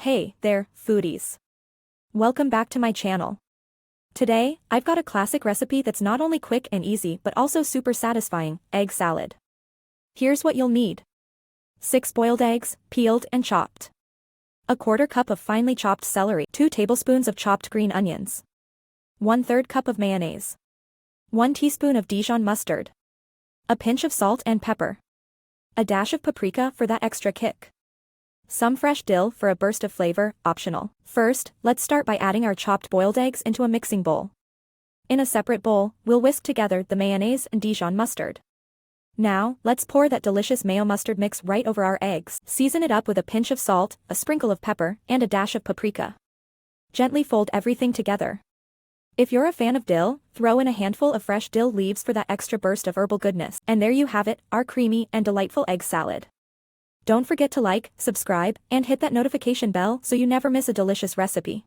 Hey there, foodies. Welcome back to my channel. Today, I've got a classic recipe that's not only quick and easy but also super satisfying, egg salad. Here's what you'll need. 6 boiled eggs, peeled and chopped. A quarter cup of finely chopped celery, 2 tablespoons of chopped green onions. 1/3 cup of mayonnaise. 1 teaspoon of Dijon mustard. A pinch of salt and pepper. A dash of paprika for that extra kick. Some fresh dill for a burst of flavor, optional. First, let's start by adding our chopped boiled eggs into a mixing bowl. In a separate bowl, we'll whisk together the mayonnaise and Dijon mustard. Now, let's pour that delicious mayo mustard mix right over our eggs. Season it up with a pinch of salt, a sprinkle of pepper, and a dash of paprika. Gently fold everything together. If you're a fan of dill, throw in a handful of fresh dill leaves for that extra burst of herbal goodness. And there you have it, our creamy and delightful egg salad. Don't forget to like, subscribe, and hit that notification bell so you never miss a delicious recipe.